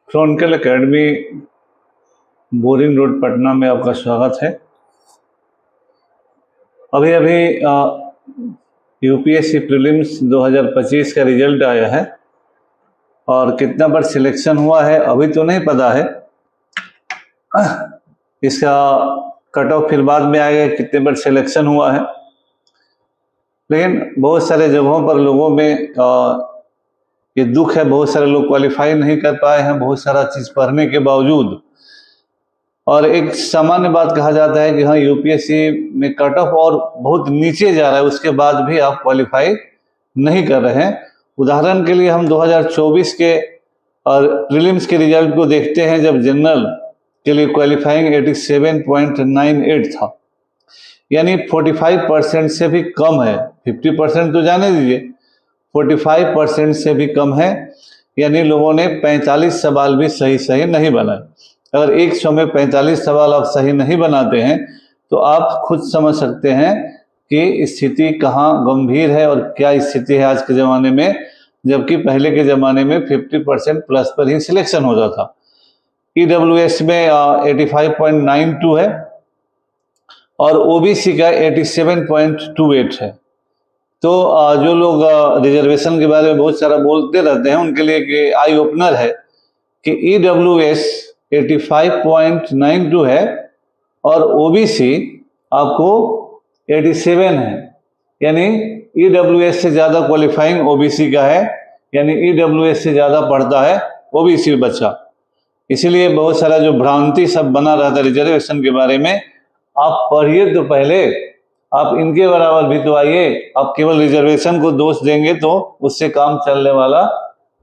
Chronicle academy boring road Patna में आपका स्वागत है। अभी अभी यूपीएससी प्रीलिम्स 2025 का रिजल्ट आया है और कितना बार सिलेक्शन हुआ है अभी तो नहीं पता है। इसका कट ऑफ फिर बाद में आएगा कितने बार सिलेक्शन हुआ है, लेकिन बहुत सारे जगहों पर लोगों में ये दुख है, बहुत सारे लोग क्वालिफाई नहीं कर पाए हैं बहुत सारा चीज़ पढ़ने के बावजूद। और एक सामान्य बात कहा जाता है कि हाँ यूपीएससी में कट ऑफ और बहुत नीचे जा रहा है, उसके बाद भी आप क्वालिफाई नहीं कर रहे हैं। उदाहरण के लिए हम 2024 के और प्रीलिम्स के रिजल्ट को देखते हैं, जब जनरल के लिए क्वालिफाइंग 87.98 था, यानी 45% से भी कम है। 50% तो जाने दीजिए, 45% से भी कम है, यानी लोगों ने 45 सवाल भी सही नहीं बनाए। अगर 100 में 45 सवाल आप सही नहीं बनाते हैं तो आप खुद समझ सकते हैं कि स्थिति कहाँ गंभीर है और क्या स्थिति है आज के ज़माने में, जबकि पहले के ज़माने में 50% प्लस पर ही सिलेक्शन होता था। ईडब्ल्यूएस में 85.92 है और ओबीसी का 87.28 है। तो जो लोग रिजर्वेशन के बारे में बहुत सारा बोलते रहते हैं, उनके लिए कि आई ओपनर है कि ईडब्ल्यूएस 85.92 है और ओबीसी आपको 87 है, यानी ईडब्ल्यूएस से ज़्यादा क्वालिफाइंग ओबीसी का है, यानी ईडब्ल्यूएस से ज़्यादा पढ़ता है ओबीसी बच्चा। इसीलिए बहुत सारा जो भ्रांति सब बना रहता है रिजर्वेशन के बारे में, आप पढ़िए तो पहले, आप इनके बराबर भी तो आइए। आप केवल रिजर्वेशन को दोष देंगे तो उससे काम चलने वाला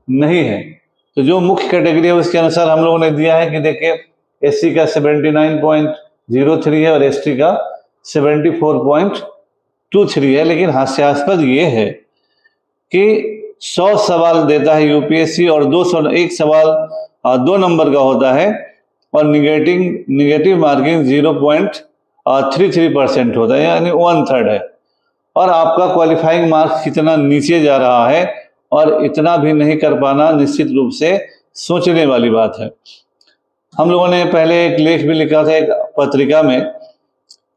नहीं है। तो जो मुख्य कैटेगरी है उसके अनुसार हम लोगों ने दिया है कि देखिए एससी का 79.03 है और एसटी का 74.23 है। लेकिन हास्यास्पद ये है कि 100 सवाल देता है यूपीएससी और 201 सवाल 2 नंबर का होता है और निगेटिव मार्किंग 0.33% होता है, यानी 1/3 है। और आपका क्वालिफाइंग मार्क्स कितना नीचे जा रहा है और इतना भी नहीं कर पाना निश्चित रूप से सोचने वाली बात है। हम लोगों ने पहले एक लेख भी लिखा था एक पत्रिका में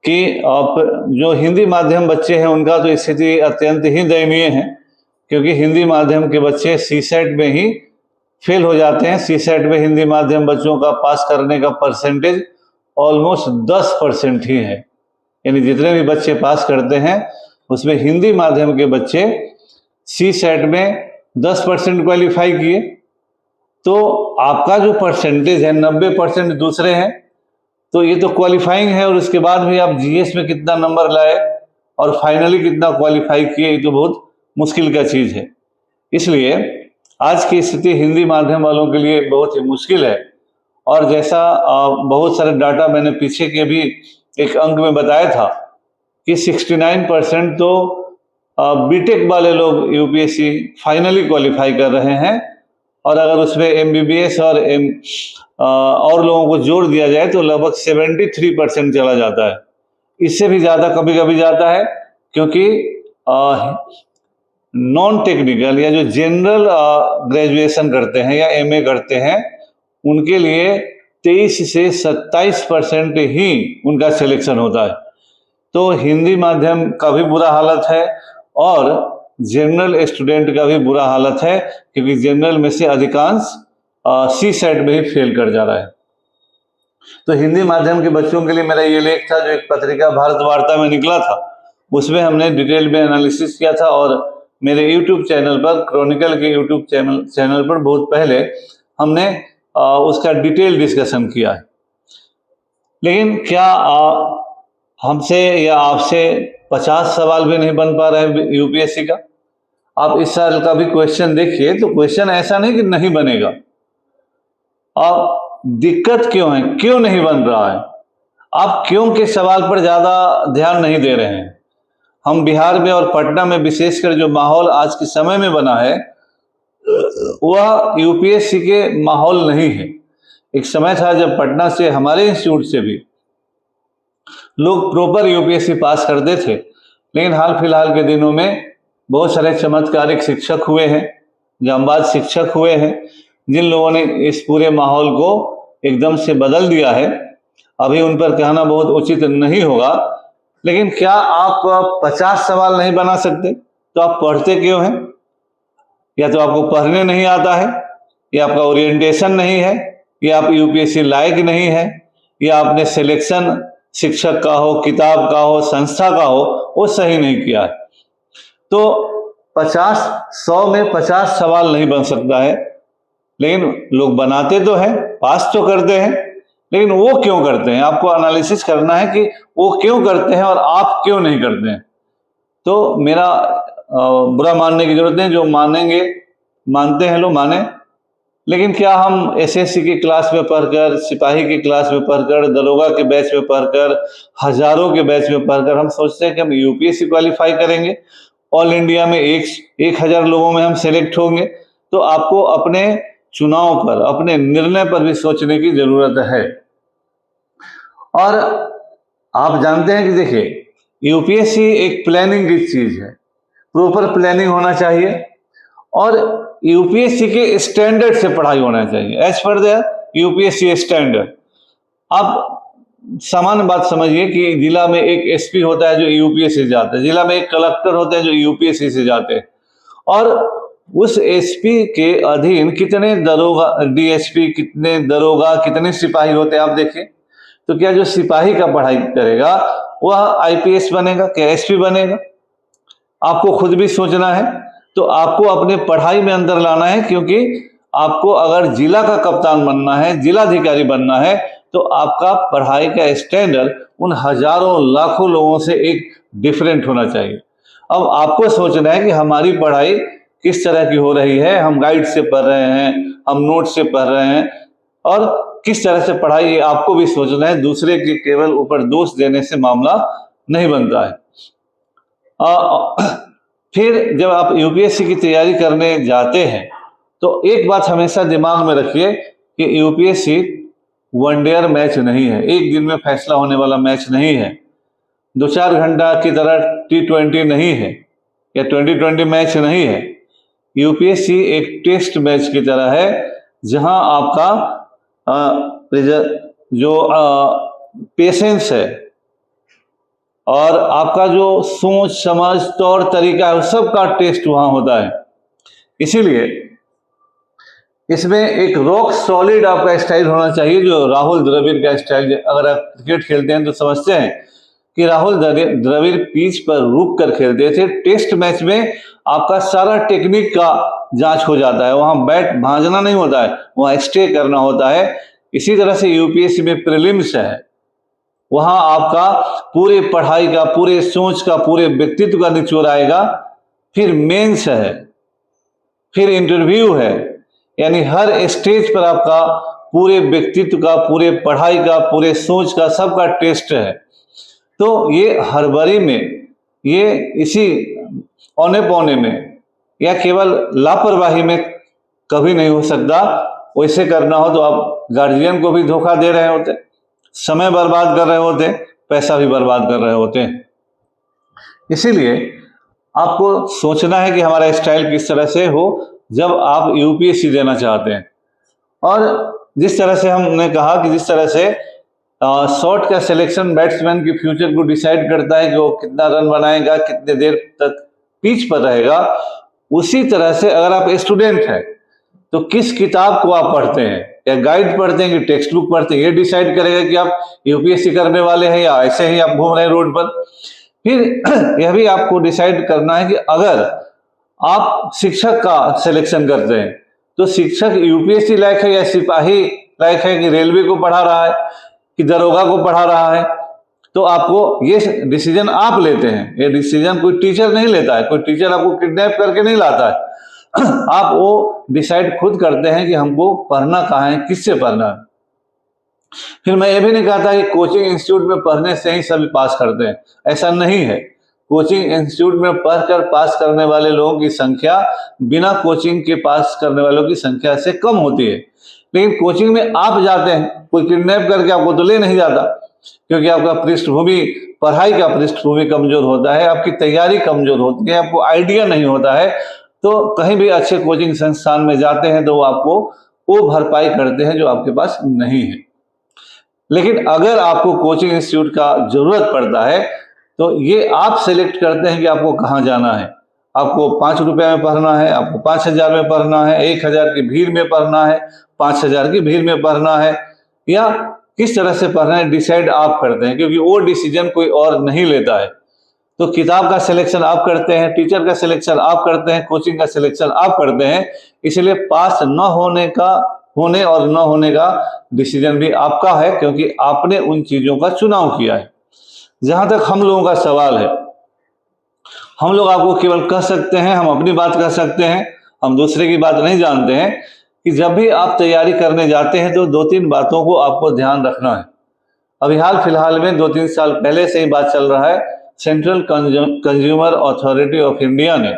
कि आप जो हिंदी माध्यम बच्चे हैं उनका तो स्थिति अत्यंत ही दयनीय है, क्योंकि हिंदी माध्यम के बच्चे सीसेट में ही फेल हो जाते हैं। सीसेट में हिंदी माध्यम बच्चों का पास करने का परसेंटेज ऑलमोस्ट 10% ही है, यानी जितने भी बच्चे पास करते हैं उसमें हिंदी माध्यम के बच्चे सीसेट में 10% क्वालिफाई किए। तो आपका जो परसेंटेज है 90% दूसरे हैं, तो ये तो क्वालिफाइंग है और उसके बाद भी आप जीएस में कितना नंबर लाए और फाइनली कितना क्वालिफाई किए, ये तो बहुत मुश्किल का चीज़ है। इसलिए आज की स्थिति हिंदी माध्यम वालों के लिए बहुत ही मुश्किल है। और जैसा बहुत सारे डाटा मैंने पीछे के भी एक अंक में बताया था कि 69% तो बीटेक वाले लोग यूपीएससी फाइनली क्वालिफाई कर रहे हैं, और अगर उसमें एमबीबीएस और लोगों को जोड़ दिया जाए तो लगभग 73% चला जाता है। इससे भी ज़्यादा कभी कभी जाता है, क्योंकि नॉन टेक्निकल या जो जनरल ग्रेजुएशन करते हैं या एमए करते हैं उनके लिए 23 से 27% ही उनका सिलेक्शन होता है। तो हिंदी माध्यम का भी बुरा हालत है और जनरल स्टूडेंट का भी बुरा हालत है, क्योंकि जनरल में से अधिकांश सीसेट में ही फेल कर जा रहा है। तो हिंदी माध्यम के बच्चों के लिए मेरा ये लेख था जो एक पत्रिका भारत वार्ता में निकला था, उसमें हमने डिटेल में एनालिसिस किया था और मेरे यूट्यूब चैनल पर, क्रॉनिकल के यूट्यूब चैनल पर बहुत पहले हमने उसका डिटेल डिस्कशन किया है। लेकिन क्या हमसे या आपसे 50 सवाल भी नहीं बन पा रहे हैं यूपीएससी का? आप इस साल का भी क्वेश्चन देखिए तो क्वेश्चन ऐसा नहीं कि नहीं बनेगा। अब दिक्कत क्यों है, क्यों नहीं बन रहा है? आप क्यों के सवाल पर ज़्यादा ध्यान नहीं दे रहे हैं? हम बिहार में और पटना में विशेषकर जो माहौल आज के समय में बना है वह यूपीएससी के माहौल नहीं है। एक समय था जब पटना से, हमारे इंस्टीट्यूट से भी लोग प्रॉपर यूपीएससी पास करते थे, लेकिन हाल फिलहाल के दिनों में बहुत सारे चमत्कारिक शिक्षक हुए हैं, जांबाज शिक्षक हुए हैं, जिन लोगों ने इस पूरे माहौल को एकदम से बदल दिया है, अभी उन पर कहना बहुत उचित नहीं होगा, लेकिन क्या आप 50 सवाल नहीं बना सकते? तो आप पढ़ते क्यों हैं? या तो आपको पढ़ने नहीं आता है, या आपका ओरिएंटेशन नहीं है, या आप यूपीएससी लायक नहीं है, या आपने सिलेक्शन शिक्षक का हो, किताब का हो, संस्था का हो, वो सही नहीं किया है। तो 100 में 50 सवाल नहीं बन सकता है, लेकिन लोग बनाते तो हैं, पास तो करते हैं, लेकिन वो क्यों करते हैं? आपको एनालिसिस करना है कि वो क्यों करते हैं और आप क्यों नहीं करते हैं। तो मेरा बुरा मानने की जरूरत नहीं, जो मानेंगे मानते हैं लोग माने, लेकिन क्या हम एसएससी की क्लास में पढ़कर, सिपाही की क्लास में पढ़कर, दरोगा के बैच में पढ़कर, हजारों के बैच में पढ़कर हम सोचते हैं कि हम यूपीएससी क्वालिफाई करेंगे, ऑल इंडिया में 1000 लोगों में हम सेलेक्ट होंगे? तो आपको अपने चुनाव पर, अपने निर्णय पर भी सोचने की जरूरत है। और आप जानते हैं कि देखिए, यूपीएससी एक प्लानिंग की चीज है, प्रॉपर प्लानिंग होना चाहिए, और यूपीएससी के स्टैंडर्ड से पढ़ाई होना चाहिए, as per the UPSC standard. आप सामान्य बात समझिए कि जिला में एक एसपी होता है जो यूपीएससी से जाता है, जिला में एक कलेक्टर होते हैं जो यूपीएससी से जाते हैं, और उस एसपी के अधीन कितने दरोगा, डीएसपी, कितने दरोगा, कितने सिपाही होते हैं आप देखिए। तो क्या जो सिपाही का पढ़ाई करेगा वह आईपीएस बनेगा, क्या एसपी बनेगा? आपको खुद भी सोचना है। तो आपको अपने पढ़ाई में अंदर लाना है, क्योंकि आपको अगर जिला का कप्तान बनना है, जिलाधिकारी बनना है, तो आपका पढ़ाई का स्टैंडर्ड उन हजारों लाखों लोगों से एक डिफरेंट होना चाहिए। अब आपको सोचना है कि हमारी पढ़ाई किस तरह की हो रही है, हम गाइड से पढ़ रहे हैं, हम नोट से पढ़ रहे हैं, और किस तरह से पढ़ाई, आपको भी सोचना है। दूसरे के केवल ऊपर दोष देने से मामला नहीं बनता है। फिर जब आप यूपीएससी की तैयारी करने जाते हैं, तो एक बात हमेशा दिमाग में रखिए कि यूपीएससी वनडेयर मैच नहीं है, एक दिन में फैसला होने वाला मैच नहीं है, 2-4 घंटा की तरह T20 नहीं है, या 2020 मैच नहीं है। यूपीएससी एक टेस्ट मैच की तरह है, जहां आपका जो पेशेंस है और आपका जो सोच समझ तौर तरीका है, उस सब का टेस्ट वहां होता है। इसीलिए इसमें एक रॉक सॉलिड आपका स्टाइल होना चाहिए, जो राहुल द्रविड़ का स्टाइल। अगर आप क्रिकेट खेलते हैं तो समझते हैं कि राहुल द्रविड़ पिच पर रुक कर खेलते थे। टेस्ट मैच में आपका सारा टेक्निक का जांच हो जाता है, वहां बैट भांजना नहीं होता है, वहां स्टे करना होता है। इसी तरह से यूपीएससी में प्रीलिम्स है, वहां आपका पूरे पढ़ाई का, पूरे सोच का, पूरे व्यक्तित्व का निचोड़ आएगा। फिर मेंस है, फिर इंटरव्यू है, यानी हर स्टेज पर आपका पूरे व्यक्तित्व का, पूरे पढ़ाई का, पूरे सोच का, सबका टेस्ट है। तो ये हड़बड़ी में, ये इसी औने पौने में, या केवल लापरवाही में कभी नहीं हो सकता। वैसे करना हो तो आप गार्जियन को भी धोखा दे रहे होते, समय बर्बाद कर रहे होते, पैसा भी बर्बाद कर रहे होते हैं। इसीलिए आपको सोचना है कि हमारा स्टाइल किस तरह से हो जब आप यूपीएससी देना चाहते हैं। और जिस तरह से हमने कहा कि जिस तरह से शॉट का सिलेक्शन बैट्समैन के फ्यूचर को डिसाइड करता है कि वो कितना रन बनाएगा, कितने देर तक पिच पर रहेगा, उसी तरह से अगर आप स्टूडेंट हैं तो किस किताब को आप पढ़ते हैं, या गाइड पढ़ते हैं कि टेक्स्ट बुक पढ़ते हैं, ये डिसाइड करेगा कि आप यूपीएससी करने वाले हैं या ऐसे ही आप घूम रहे हैं रोड पर। फिर यह भी आपको डिसाइड करना है कि अगर आप शिक्षक का सिलेक्शन करते हैं तो शिक्षक यूपीएससी लायक है या सिपाही लायक है, कि रेलवे को पढ़ा रहा है कि दरोगा को पढ़ा रहा है। तो आपको ये डिसीजन आप लेते हैं, ये डिसीजन कोई टीचर नहीं लेता है, कोई टीचर आपको किडनैप करके नहीं लाता है। आप वो डिसाइड खुद करते हैं कि हमको पढ़ना कहाँ है, किससे पढ़ना है। फिर मैं ये भी नहीं कहता कि कोचिंग इंस्टीट्यूट में पढ़ने से ही सभी पास करते हैं, ऐसा नहीं है। कोचिंग इंस्टीट्यूट में पढ़कर पास करने वाले लोगों की संख्या बिना कोचिंग के पास करने वालों की संख्या से कम होती है। लेकिन कोचिंग में आप जाते हैं, कोई किडनैप करके आपको तो ले नहीं जाता, क्योंकि आपका पृष्ठभूमि, पढ़ाई का पृष्ठभूमि कमजोर होता है, आपकी तैयारी कमजोर होती है, आपको आइडिया नहीं होता है। तो कहीं भी अच्छे कोचिंग संस्थान में जाते हैं तो वो आपको वो भरपाई करते हैं जो आपके पास नहीं है। लेकिन अगर आपको कोचिंग इंस्टीट्यूट का जरूरत पड़ता है तो ये आप सेलेक्ट करते हैं कि आपको कहाँ जाना है। आपको 5 रुपये में पढ़ना है, आपको 5,000 में पढ़ना है, 1,000 की भीड़ में पढ़ना है, 5,000 की भीड़ में पढ़ना है, या किस तरह से पढ़ना है डिसाइड आप करते हैं, क्योंकि वो डिसीजन कोई और नहीं लेता है। तो किताब का सिलेक्शन आप करते हैं, टीचर का सिलेक्शन आप करते हैं, कोचिंग का सिलेक्शन आप करते हैं। इसलिए पास न होने और न होने का डिसीजन भी आपका है, क्योंकि आपने उन चीजों का चुनाव किया है। जहां तक हम लोगों का सवाल है, हम लोग आपको केवल कह सकते हैं, हम अपनी बात कह सकते हैं, हम दूसरे की बात नहीं जानते हैं, कि जब भी आप तैयारी करने जाते हैं तो 2-3 बातों को आपको ध्यान रखना है। अभी हाल फिलहाल में 2-3 साल पहले से ही बात चल रहा है, central consumer authority of India ने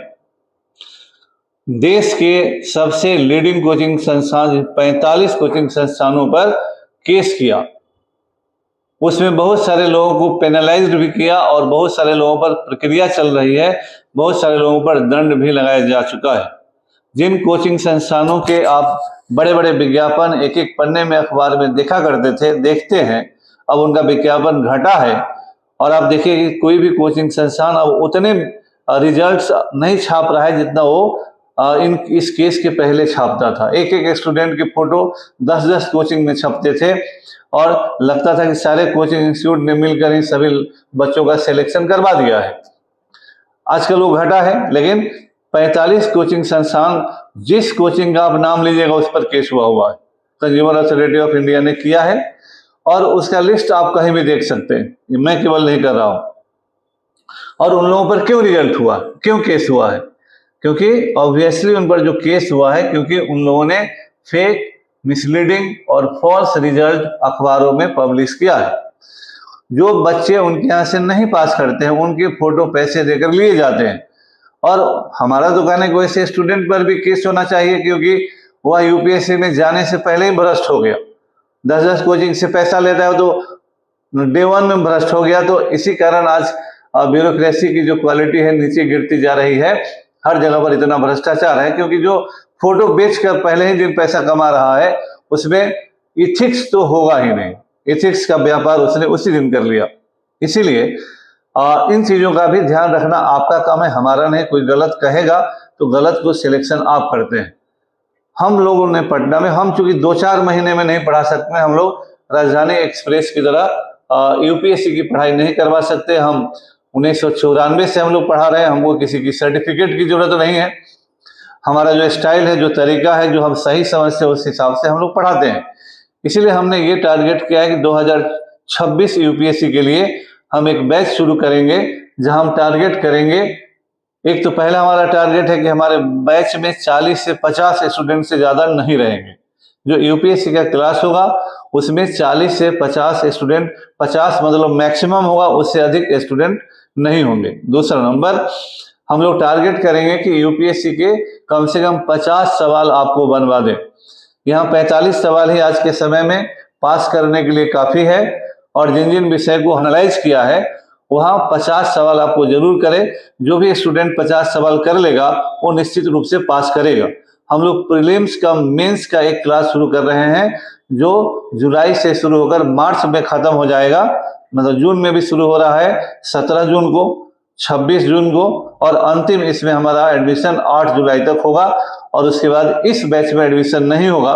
देश के सबसे लीडिंग कोचिंग संस्थान 45 कोचिंग संस्थानों पर केस किया। उसमें बहुत सारे लोगों को पेनलाइज्ड भी किया और बहुत सारे लोगों पर प्रक्रिया चल रही है, बहुत सारे लोगों पर दंड भी लगाया जा चुका है। जिन कोचिंग संस्थानों के आप बड़े बड़े विज्ञापन एक एक पन्ने में अखबार में देखा करते थे, देखते हैं, अब उनका विज्ञापन घटा है। और आप देखिए कि कोई भी कोचिंग संस्थान अब उतने रिजल्ट्स नहीं छाप रहा है जितना वो इस केस के पहले छापता था। एक एक स्टूडेंट की फोटो 10-10 कोचिंग में छपते थे और लगता था कि सारे कोचिंग इंस्टीट्यूट ने मिलकर ही सभी बच्चों का सिलेक्शन करवा दिया है। आजकल वो घटा है, लेकिन 45 कोचिंग संस्थान, जिस कोचिंग का आप नाम लीजिएगा उस पर केस हुआ है, कंज्यूमर अथॉरिटी ऑफ इंडिया ने किया है। और उसका लिस्ट आप कहीं भी देख सकते हैं, मैं केवल नहीं कर रहा हूं। और उन लोगों पर क्यों रिजल्ट हुआ, क्यों केस हुआ है? क्योंकि ऑब्वियसली उन पर जो केस हुआ है, क्योंकि उन लोगों ने फेक, मिसलीडिंग और फॉल्स रिजल्ट अखबारों में पब्लिश किया है। जो बच्चे उनके यहाँ से नहीं पास करते हैं, उनके फोटो पैसे देकर लिए जाते हैं। और हमारा तो कहने को ऐसे स्टूडेंट पर भी केस होना चाहिए, क्योंकि वह यूपीएससी में जाने से पहले ही भ्रष्ट हो गया। 10-10 कोचिंग से पैसा लेता है तो डे 1 में भ्रष्ट हो गया। तो इसी कारण आज ब्यूरोक्रेसी की जो क्वालिटी है नीचे गिरती जा रही है। हर जगह पर इतना भ्रष्टाचार है, क्योंकि जो फोटो बेचकर पहले ही दिन पैसा कमा रहा है उसमें इथिक्स तो होगा ही नहीं। इथिक्स का व्यापार उसने उसी दिन कर लिया। इसीलिए इन चीजों का भी ध्यान रखना आपका काम है, हमारा नहीं। कोई गलत कहेगा तो गलत को सिलेक्शन आप करते हैं। हम लोगों ने पटना में, हम चूंकि 2-4 महीने में नहीं पढ़ा सकते, हम लोग राजधानी एक्सप्रेस की तरह यूपीएससी की पढ़ाई नहीं करवा सकते। हम 1994 से हम लोग पढ़ा रहे हैं, हमको किसी की सर्टिफिकेट की जरूरत नहीं है। हमारा जो स्टाइल है, जो तरीका है, जो हम सही समझते हैं, उस हिसाब से हम लोग पढ़ाते हैं। इसीलिए हमने ये टारगेट किया है कि 2026 यूपीएससी के लिए हम एक बैच शुरू करेंगे, जहां हम टारगेट करेंगे, एक तो पहला हमारा टारगेट है कि हमारे बैच में 40 से 50 स्टूडेंट से ज्यादा नहीं रहेंगे। जो यूपीएससी का क्लास होगा उसमें 40 से 50 स्टूडेंट, 50 मतलब मैक्सिमम होगा, उससे अधिक स्टूडेंट नहीं होंगे। दूसरा नंबर, हम लोग टारगेट करेंगे कि यूपीएससी के कम से कम 50 सवाल आपको बनवा दें। यहाँ 45 सवाल ही आज के समय में पास करने के लिए काफी है, और जिन जिन विषय को एनालाइज किया है वहां 50 सवाल आपको जरूर करें। जो भी स्टूडेंट 50 सवाल कर लेगा वो निश्चित रूप से पास करेगा। हम लोग प्रीलिम्स का, मेंस का एक क्लास शुरू कर रहे हैं, जो जुलाई से शुरू होकर मार्च में खत्म हो जाएगा। मतलब जून में भी शुरू हो रहा है, 17 जून को, 26 जून को, और अंतिम इसमें हमारा एडमिशन 8 जुलाई तक होगा। और उसके बाद इस बैच में एडमिशन नहीं होगा,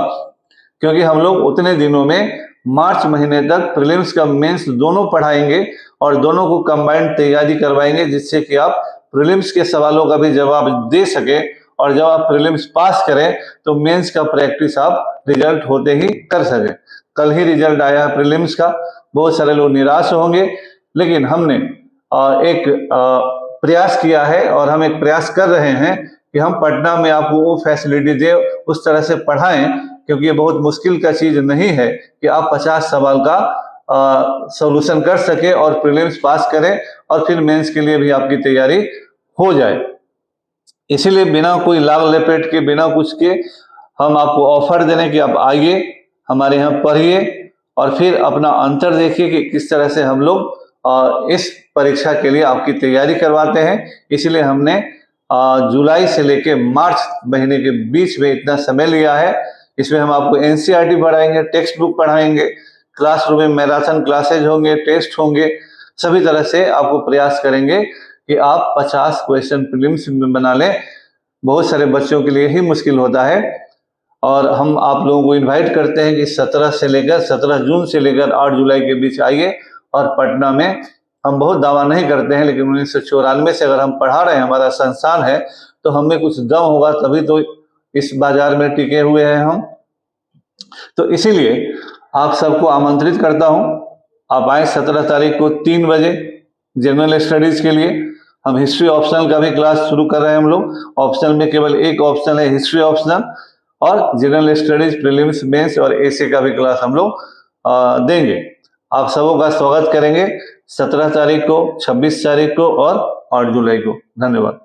क्योंकि हम लोग उतने दिनों में मार्च महीने तक प्रीलिम्स का मेंस दोनों पढ़ाएंगे और दोनों को कंबाइंड तैयारी करवाएंगे, जिससे कि आप प्रीलिम्स के सवालों का भी जवाब दे सके, और जब आप प्रीलिम्स पास करें तो मेंस का प्रैक्टिस आप रिजल्ट होते ही कर सके। कल ही रिजल्ट आया है प्रीलिम्स का, बहुत सारे लोग निराश होंगे, लेकिन हमने एक प्रयास किया है और हम एक प्रयास कर रहे हैं कि हम पटना में आपको वो फैसिलिटी दे, उस तरह से पढ़ाएं, क्योंकि ये बहुत मुश्किल का चीज नहीं है कि आप 50 सवाल का सॉल्यूशन कर सके और प्रीलिम्स पास करें और फिर मेंस के लिए भी आपकी तैयारी हो जाए। इसीलिए बिना कोई लाग लपेट के, बिना कुछ के, हम आपको ऑफर देने कि आप आइए, हमारे यहाँ पढ़िए और फिर अपना अंतर देखिए कि किस तरह से हम लोग इस परीक्षा के लिए आपकी तैयारी करवाते हैं। इसलिए हमने जुलाई से लेकर मार्च महीने के बीच में इतना समय लिया है। इसमें हम आपको एनसीईआरटी पढ़ाएंगे, टेक्स्ट बुक पढ़ाएंगे, क्लासरूम में मैराथन क्लासेज होंगे, टेस्ट होंगे, सभी तरह से आपको प्रयास करेंगे कि आप 50 क्वेश्चन प्रीलिम्स में बना लें। बहुत सारे बच्चों के लिए ही मुश्किल होता है और हम आप लोगों को इनवाइट करते हैं कि 17 जून से लेकर 8 जुलाई के बीच आइए। और पटना में हम बहुत दावा नहीं करते हैं, लेकिन 1994 से अगर हम पढ़ा रहे हैं, हमारा संस्थान है, तो हमें कुछ दम होगा तभी तो इस बाजार में टिके हुए हैं हम। तो इसीलिए आप सबको आमंत्रित करता हूं, आप आए 17 तारीख को 3 बजे जनरल स्टडीज के लिए। हम हिस्ट्री ऑप्शनल का भी क्लास शुरू कर रहे हैं हम लोग। ऑप्शनल में केवल एक ऑप्शनल है हिस्ट्री ऑप्शनल, और जनरल स्टडीज प्रीलिम्स मेंस और एसे का भी क्लास हम लोग देंगे। आप सबों का स्वागत करेंगे 17 तारीख को, 26 तारीख को और 8 जुलाई को। धन्यवाद।